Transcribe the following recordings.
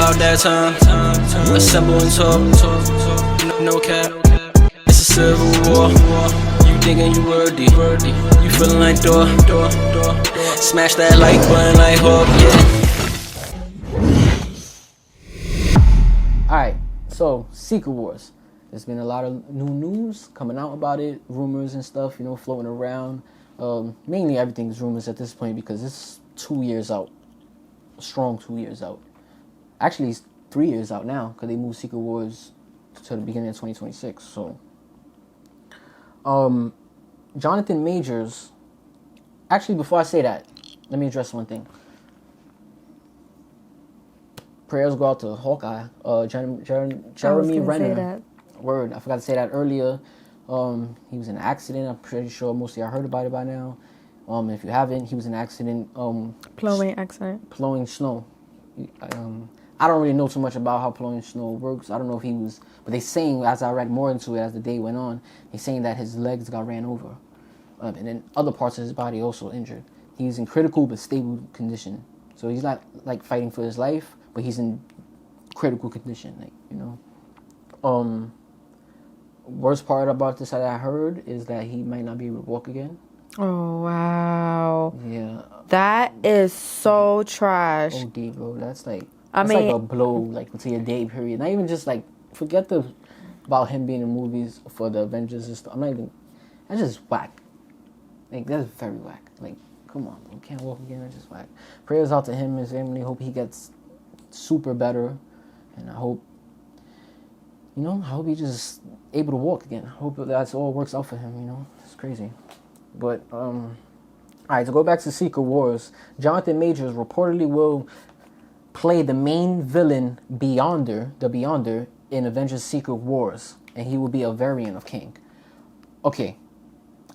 about that time. Assemble and talk. No cap. It's a civil war. You thinking you worthy? You feeling like door. Smash that like button like Hawk, yeah. Alright, so Secret Wars. There's been a lot of new news coming out about it, rumors and stuff, floating around. Mainly everything's rumors at this point because it's 2 years out. A strong 2 years out. Actually, it's 3 years out now because they moved Secret Wars to the beginning of 2026. So, Jonathan Majors. Actually, before I say that, let me address one thing. Prayers go out to Hawkeye, Jeremy Renner. Word, I forgot to say that earlier. He was in an accident. I'm pretty sure most of y'all heard about it by now. If you haven't, he was in an accident. Plowing snow. I don't really know too much about how plowing snow works. I don't know if he was, but they saying, as I read more into it as the day went on, they saying that his legs got ran over, and then other parts of his body also injured. He's in critical but stable condition, so he's not like fighting for his life, but he's in critical condition, Worst part about this that I heard is that he might not be able to walk again. Oh, wow. Yeah. That is so trash. OD, bro. That's like a blow, like, to your day period. Not even just, like, forget about him being in movies for the Avengers and stuff. That's just whack. Like, that's very whack. Like, come on, bro. Can't walk again. That's just whack. Prayers out to him and his family. Hope he gets super better. And I hope he's just able to walk again. I hope that's all works out for him, It's crazy. But, alright, to go back to Secret Wars, Jonathan Majors reportedly will play the main villain, the Beyonder, in Avengers Secret Wars. And he will be a variant of King. Okay,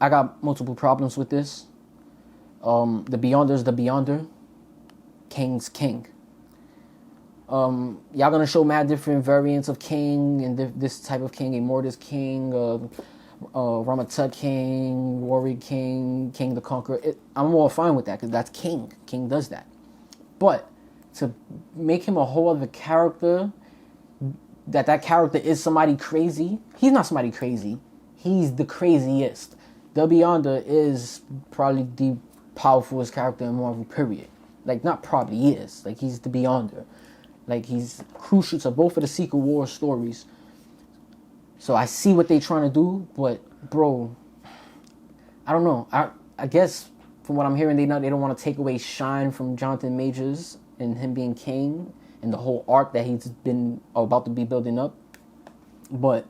I got multiple problems with this. The Beyonder's the Beyonder. King's King. Y'all gonna show mad different variants of King and this type of King, Immortus King, Ramatut King, Warrior King, King the Conqueror. I'm all fine with that because that's King. King does that. But to make him a whole other character, that character is somebody crazy. He's not somebody crazy. He's the craziest. The Beyonder is probably the powerfulest character in Marvel, period. Like, not probably, he is. Like, he's the Beyonder. Like, he's crucial to both of the Secret War stories. So I see what they're trying to do, but, bro, I don't know. I guess from what I'm hearing, they don't want to take away shine from Jonathan Majors and him being King and the whole arc that he's been about to be building up. But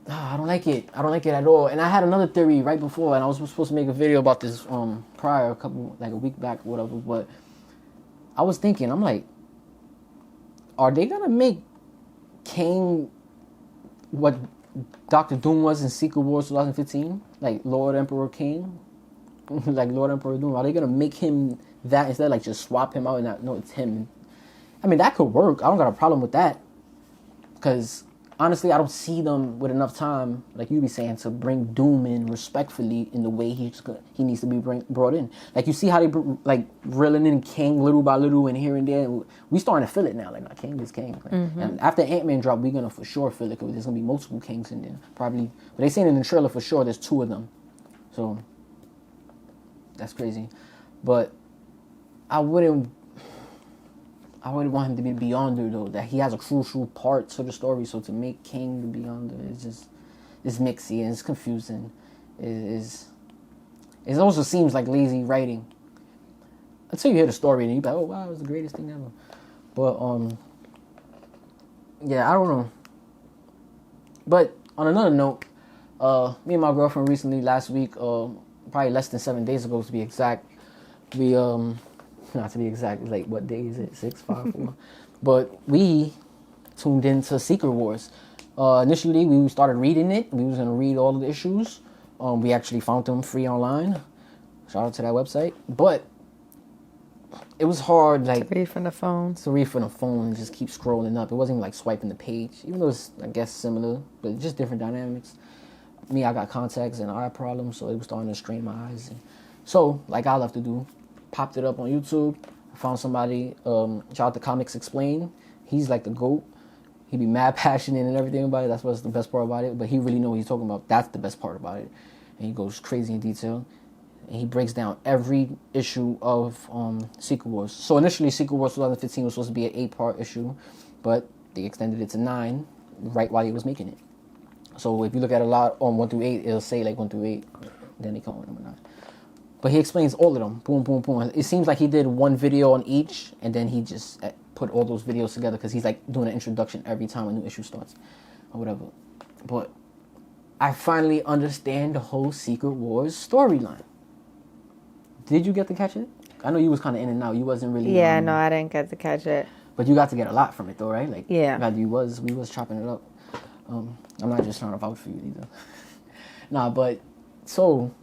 I don't like it. I don't like it at all. And I had another theory right before, and I was supposed to make a video about this prior, a week back or whatever, but I was thinking, I'm like, are they going to make King what Doctor Doom was in Secret Wars 2015? Like Lord Emperor King? Like Lord Emperor Doom. Are they going to make him that instead of like just swap him out and not know it's him? I mean, that could work. I don't got a problem with that. Because honestly, I don't see them with enough time, like you be saying, to bring Doom in respectfully in the way he needs to be brought in. Like, you see how they reeling in King little by little and here and there. We starting to feel it now. Like, nah, King is King. Like, and after Ant-Man drop, we're going to for sure feel it because there's going to be multiple Kings in there. Probably. But they saying in the trailer for sure there's 2 of them. So, that's crazy. But I wouldn't want him to be the Beyonder, though. That he has a crucial part to the story. So to make King the Beyonder it's mixy and it's confusing. It also seems like lazy writing. Until you hear the story and you're like, oh wow, it was the greatest thing ever. But yeah, I don't know. But on another note, me and my girlfriend recently last week, probably less than 7 days ago to be exact, we not to be exact, like what day is it? 6, 5, 4. But we tuned into Secret Wars. Initially, we started reading it. We was gonna read all of the issues. We actually found them free online. Shout out to that website. But it was hard, like to read from the phone. And just keep scrolling up. It wasn't even like swiping the page, even though it's, I guess, similar, but just different dynamics. Me, I got contacts and eye problems, so it was starting to strain my eyes. So, like I love to do, popped it up on YouTube. I found somebody, shout out to Comics Explain. He's like the GOAT. He be mad passionate and everything about it. That's what's the best part about it. But he really know what he's talking about. That's the best part about it. And he goes crazy in detail. And he breaks down every issue of Secret Wars. So initially, Secret Wars 2015 was supposed to be an 8-part issue, but they extended it to 9 right while he was making it. So if you look at a lot on 1 through 8, it'll say like 1 through 8. Then they come on number 9. But he explains all of them. Boom, boom, boom. It seems like he did one video on each, and then he just put all those videos together because he's like doing an introduction every time a new issue starts or whatever. But I finally understand the whole Secret Wars storyline. Did you get to catch it? I know you was kind of in and out. You wasn't really. Yeah, no, I didn't get to catch it. But you got to get a lot from it though, right? Like, yeah. We was chopping it up. I'm not just trying to vouch for you either. Nah, but so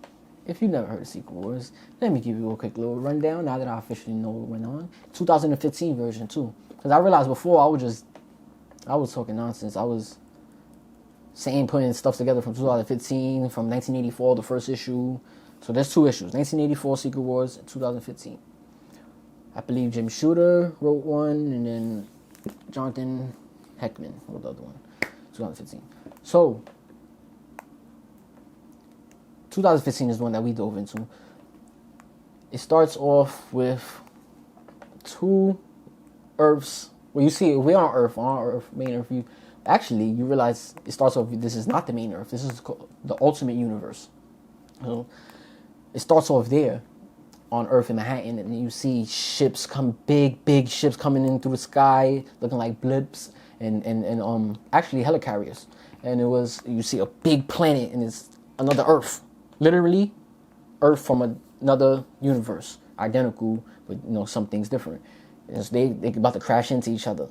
if you never heard of Secret Wars, let me give you a quick little rundown now that I officially know what went on. 2015 version too, because I realized before I was talking nonsense. I was saying putting stuff together from 2015, from 1984, the first issue. So there's 2 issues: 1984 Secret Wars, and 2015. I believe Jim Shooter wrote one, and then Jonathan Heckman wrote the other one. 2015. So 2015 is the one that we dove into. It starts off with 2 Earths. Well, you see, we're on Earth, main Earth. Actually, you realize it starts off with this is not the main Earth. This is the Ultimate Universe. So it starts off there on Earth in Manhattan, and you see ships big ships coming in through the sky, looking like blips, and actually helicarriers. And you see a big planet, and it's another Earth. Literally, Earth from another universe, identical, but some things different. And so they about to crash into each other,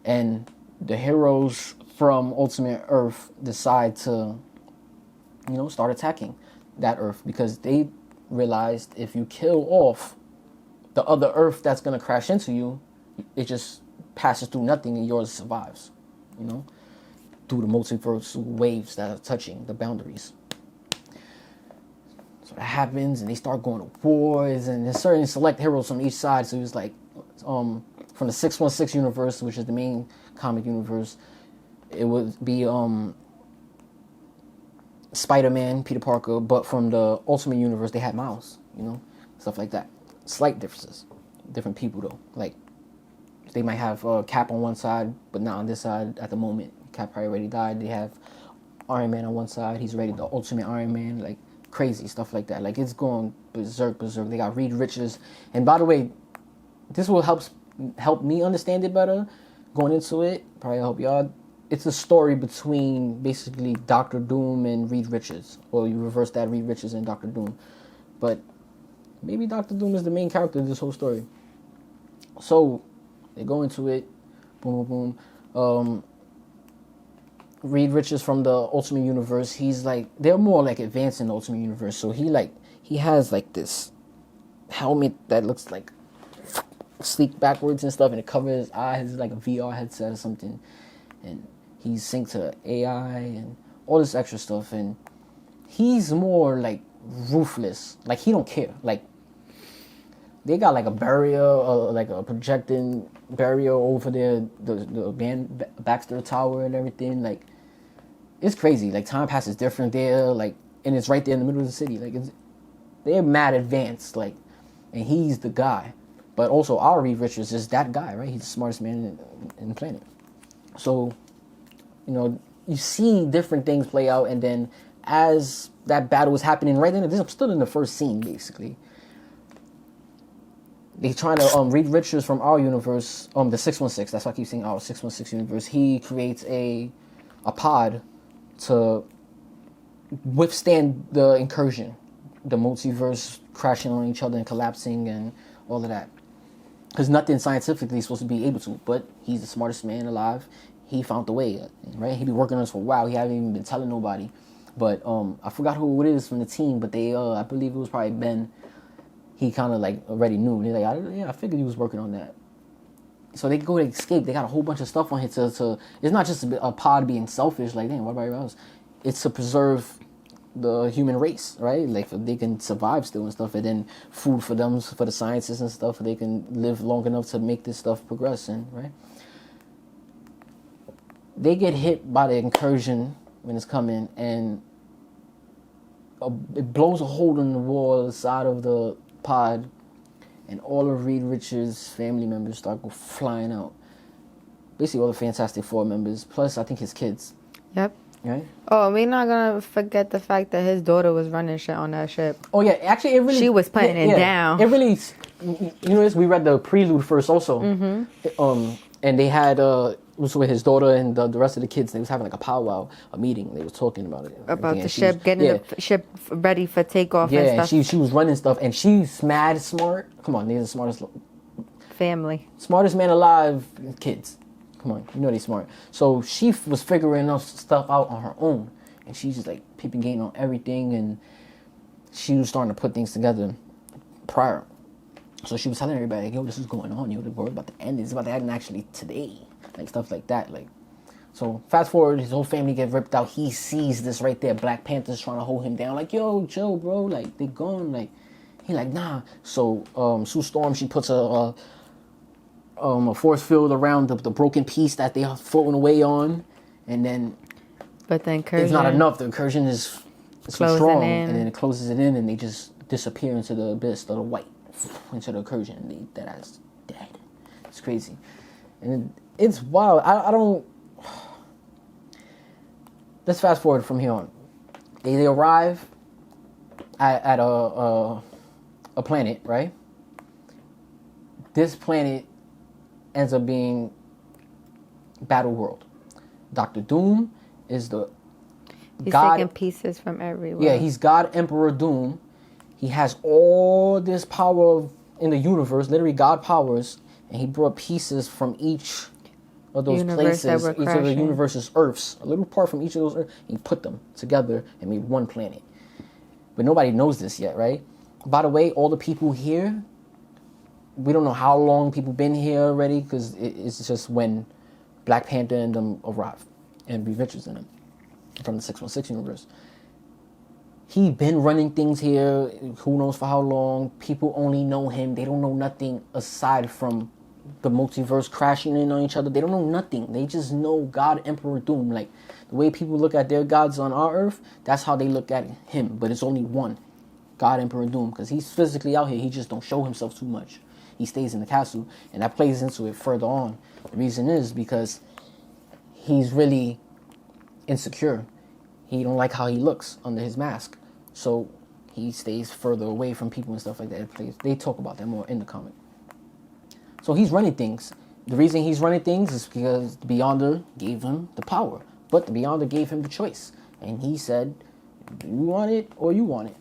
and the heroes from Ultimate Earth decide to, start attacking that Earth because they realized if you kill off the other Earth that's gonna crash into you, it just passes through nothing and yours survives. Through the multiverse waves that are touching the boundaries. So that happens, and they start going to wars, and there's certain select heroes from each side. So it was like, from the 616 universe, which is the main comic universe, it would be Spider-Man, Peter Parker, but from the Ultimate Universe, they had Miles, stuff like that. Slight differences, different people though. Like they might have Cap on one side, but not on this side at the moment. Cap probably already died. They have Iron Man on one side. He's already the Ultimate Iron Man. Like crazy stuff like that. Like it's going berserk. They got Reed Richards, and by the way, this will help me understand it better going into it. Probably help y'all. It's a story between basically Doctor Doom and Reed Richards, or you reverse that, Reed Richards and Doctor Doom. But maybe Doctor Doom is the main character of this whole story. So they go into it, boom, boom, boom. Reed Richards from the Ultimate Universe, he's like, they're more like advanced in the Ultimate Universe. So he has like this helmet that looks like sleek backwards and stuff, and it covers his eyes. It's like a VR headset or something, and he's synced to AI and all this extra stuff, and he's more like ruthless. Like he don't care. Like they got like a barrier, like a projecting barrier over there, the Baxter Tower and everything. Like it's crazy. Like time passes different there. Like, and it's right there in the middle of the city. Like they're mad advanced. Like, and he's the guy. But also, our Reed Richards is that guy, right? He's the smartest man in the planet. So, you see different things play out, and then as that battle was happening right then, I'm still in the first scene, basically. They trying to, Reed Richards from our universe, the 616, that's why I keep saying our 616 universe, he creates a pod to withstand the incursion, the multiverse crashing on each other and collapsing and all of that. Because nothing scientifically is supposed to be able to, but he's the smartest man alive. He found the way, right? He been working on this for a while. He haven't even been telling nobody. But I forgot who it is from the team, but they, I believe it was probably Ben. He kind of like already knew. He's like, I figured he was working on that. So they go to escape. They got a whole bunch of stuff on here to it's not just a pod being selfish, like, damn, what about everybody else? It's to preserve the human race, right? Like they can survive still and stuff, and then food for them, for the scientists and stuff, they can live long enough to make this stuff progress, and right. They get hit by the incursion when it's coming, and it blows a hole in the wall side of the pod, and all of Reed Richards' family members start go flying out. Basically, all the Fantastic Four members, plus I think his kids. Yep. Right? Oh, we're not gonna forget the fact that his daughter was running shit on that ship. Oh yeah, actually, it really. She was putting it down. It really, you know, this we read the prelude first also. Mm-hmm. And they had it was with his daughter and the rest of the kids. They was having like a powwow, a meeting. They was talking about it. About the ship, getting the ship ready for takeoff and Yeah, stuff. she was running stuff, and she's mad smart. Come on, they're the smartest smartest man alive. Kids. Come on, you know they smart. So she was figuring out stuff out on her own, and she's just like peeping game on everything, and she was starting to put things together prior. So she was telling everybody, like, yo, this is going on. Yo, the world about to end. It's about to end actually today, like stuff like that. Like, so fast forward, his whole family get ripped out. He sees this right there. Black Panther's trying to hold him down. Like, yo, chill, bro. Like they gone. Like he like nah. So Sue Storm, she puts a force field around the broken piece that they are floating away on, and then but the incursion, it's not enough. The incursion is so strong, and then it closes it in, and they just disappear into the abyss of the white, into the incursion. That is dead. It's crazy, and it's wild. I don't. Let's fast forward from here on. They arrive at a planet, right? This planet ends up being Battle World. Dr. Doom is the he's God. taking pieces from everywhere. Yeah, he's God Emperor Doom. He has all this power in the universe, literally God powers, and he brought pieces from each of those places, each of the universe's Earths, a little part from each of those Earths, and he put them together and made one planet. But nobody knows this yet, right? By the way, all the people here, we don't know how long people been here already, because it's just when Black Panther and them arrived, and Reed Richards in them, from the 616 universe. He been running things here, who knows for how long. People only know him. They don't know nothing aside from the multiverse crashing in on each other. They don't know nothing. They just know God Emperor Doom. Like, the way people look at their gods on our earth, that's how they look at him. But it's only one, God Emperor Doom, because he's physically out here. He just don't show himself too much. He stays in the castle, and that plays into it further on. The reason is because he's really insecure. He don't like how he looks under his mask, so he stays further away from people and stuff like that. They talk about that more in the comic. So he's running things. The reason he's running things is because the Beyonder gave him the power, but the Beyonder gave him the choice, and he said, "You want it or you want it?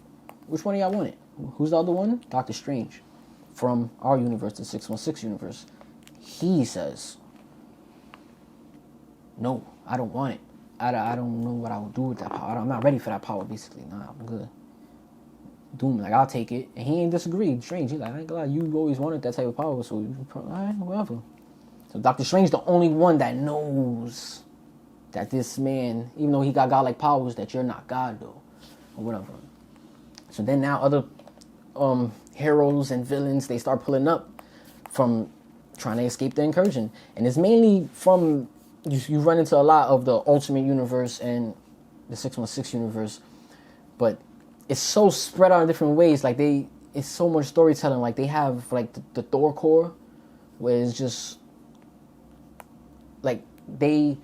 Which one of y'all want it?" Who's the other one? Doctor Strange. From our universe, the 616 universe. He says, "No, I don't want it. I don't know what I would do with that power. I'm not ready for that power, basically. Nah, I'm good." Doom, like, I'll take it. And he ain't disagreed. Strange, he's like, I ain't glad you always wanted that type of power, so you probably, all right, whatever. So Doctor Strange, the only one that knows that this man, even though he got godlike powers, that you're not God, though, or whatever. So then now other heroes and villains, they start pulling up from trying to escape the incursion, and it's mainly from you run into a lot of the Ultimate Universe and the 616 universe, but it's so spread out in different ways. Like it's so much storytelling. Like they have like the Thor Corps, where it's just like they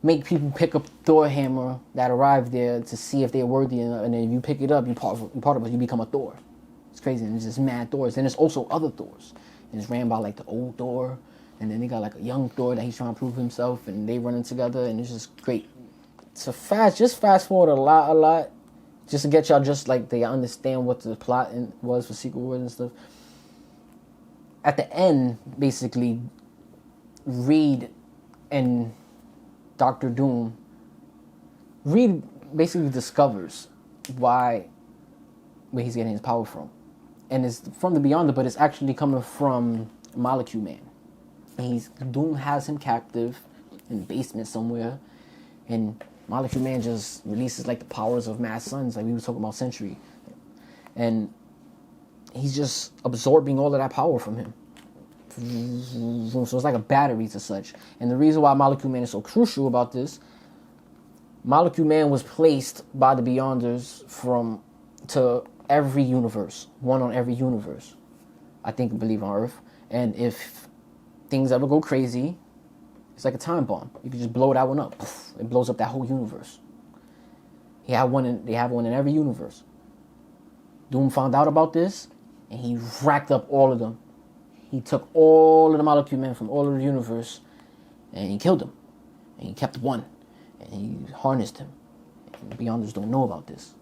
make people pick up Thor hammer that arrived there to see if they're worthy, and then if you pick it up, you part of it, you become a Thor. It's crazy, and it's just mad Thors. Then there's also other Thors, and it's ran by like the old Thor, and then they got like a young Thor that he's trying to prove himself, and they running together, and it's just great. So fast forward a lot, just to get y'all just like they understand what the plot was for Secret Wars and stuff. At the end, basically, Reed and Dr. Doom, Reed basically discovers where he's getting his power from. And it's from the Beyonder, but it's actually coming from Molecule Man. And Doom has him captive in the basement somewhere. And Molecule Man just releases like the powers of mass suns, like we were talking about Century, and he's just absorbing all of that power from him. So it's like a battery to such. And the reason why Molecule Man is so crucial about this, Molecule Man was placed by the Beyonders to every universe, one on every universe. I believe on Earth. And if things ever go crazy, it's like a time bomb. You can just blow that one up. It blows up that whole universe. They have one in every universe. Doom found out about this, and he racked up all of them. He took all of the Molecule Men from all of the universe, and he killed them. And he kept one, and he harnessed him. And the Beyonders don't know about this.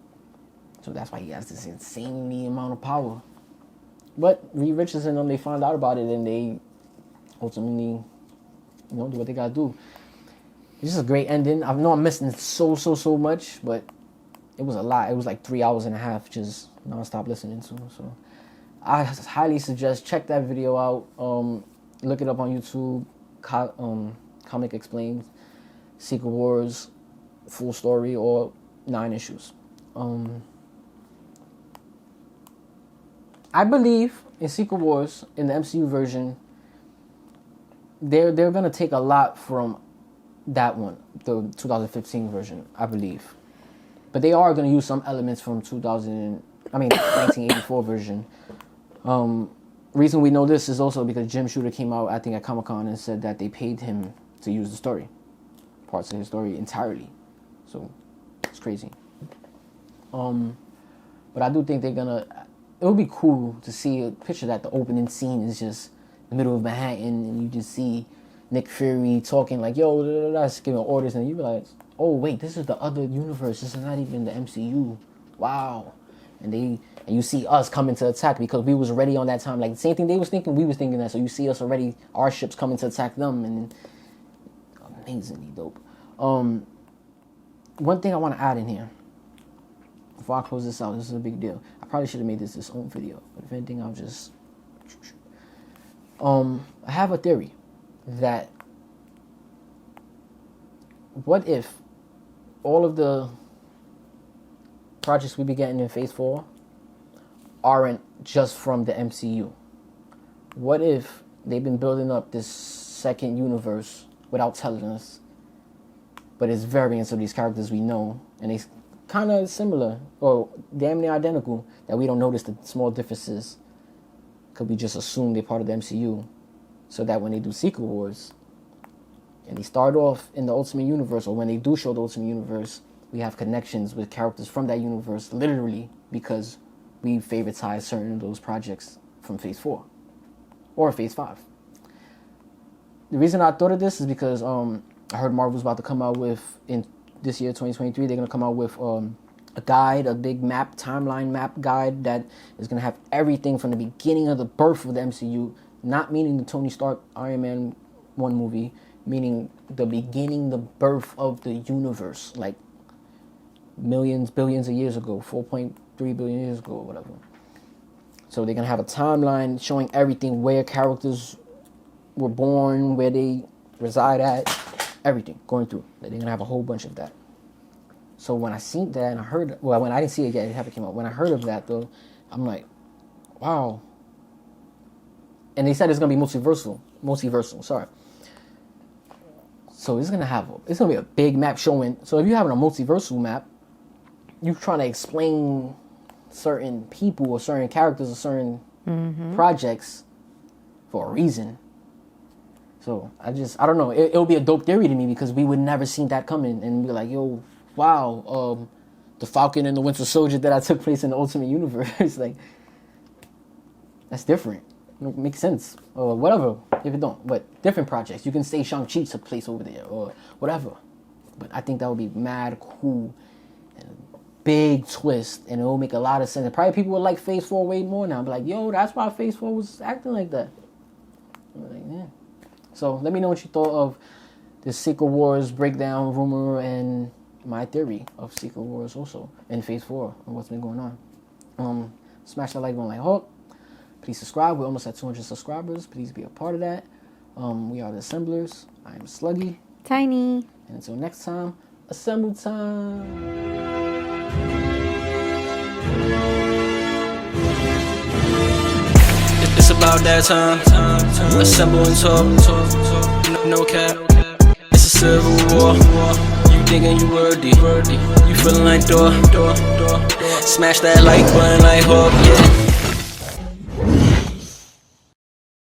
So that's why he has this insanely amount of power. But Reed Richards and them, they found out about it, and they ultimately, do what they gotta do. It's just a great ending. I know I'm missing so much, but it was a lot. It was like 3 hours and a half just non-stop listening to. So I highly suggest check that video out. Look it up on YouTube. Comic Explained, Secret Wars, full story, or 9 issues. I believe in Secret Wars, in the MCU version, they're gonna take a lot from that one, the 2015 version, I believe. But they are gonna use some elements from 1984 version. Reason we know this is also because Jim Shooter came out, I think, at Comic-Con and said that they paid him to use the story, parts of his story entirely. So it's crazy. But I do think they're gonna. It would be cool to see a picture that the opening scene is just the middle of Manhattan, and you just see Nick Fury talking like, "Yo, that's giving orders," and you be like, "Oh wait, this is the other universe. This is not even the MCU. Wow!" And you see us coming to attack because we was ready on that time. Like the same thing they was thinking, we was thinking that. So you see us already, our ships coming to attack them, and amazingly dope. One thing I want to add in here before I close this out. This is a big deal. I probably should have made this own video, but if anything, I'll just. I have a theory that what if all of the projects we be getting in Phase 4 aren't just from the MCU? What if they've been building up this second universe without telling us, but it's variants of these characters we know, and they kind of similar or damn near identical, that we don't notice the small differences because we just assume they're part of the MCU, so that when they do Secret Wars and they start off in the Ultimate Universe, or when they do show the Ultimate Universe, we have connections with characters from that universe, literally, because we favoritize certain of those projects from Phase 4 or Phase 5. The reason I thought of this is because I heard Marvel's about to come out with, in this year, 2023, they're going to come out with a guide, a big map, timeline map guide that is going to have everything from the beginning of the birth of the MCU, not meaning the Tony Stark Iron Man 1 movie, meaning the beginning, the birth of the universe, like millions, billions of years ago, 4.3 billion years ago, or whatever. So they're going to have a timeline showing everything, where characters were born, where they reside at, everything going through. They're going to have a whole bunch of that. So when I seen that and I heard, well, when I didn't see it yet, it haven't came out. When I heard of that, though, I'm like, wow. And they said it's going to be multiversal, sorry. So it's going to be a big map showing. So if you're having a multiversal map, you're trying to explain certain people or certain characters or certain projects for a reason. So I don't know. It'll be a dope theory to me because we would never seen that coming and be like, yo, wow, the Falcon and the Winter Soldier that took place in the Ultimate Universe, like, that's different. It makes sense. Or whatever, if it don't. But different projects. You can say Shang-Chi took place over there or whatever. But I think that would be mad cool and a big twist, and it will make a lot of sense. And probably people would like Phase 4 way more now. Be like, yo, that's why Phase 4 was acting like that. Like, yeah. So let me know what you thought of this Secret Wars breakdown, rumor, and my theory of Secret Wars also in Phase 4 and what's been going on. Smash that like button like Hulk. Please subscribe. We're almost at 200 subscribers. Please be a part of that. We are the Assemblers. I am Sluggy. Tiny. And until next time, Assemble time. It's about that time. Assemble and talk. No cap. It's a civil war. You thinking you worthy. You feeling like door. Smash that like button like Hawk. Yeah.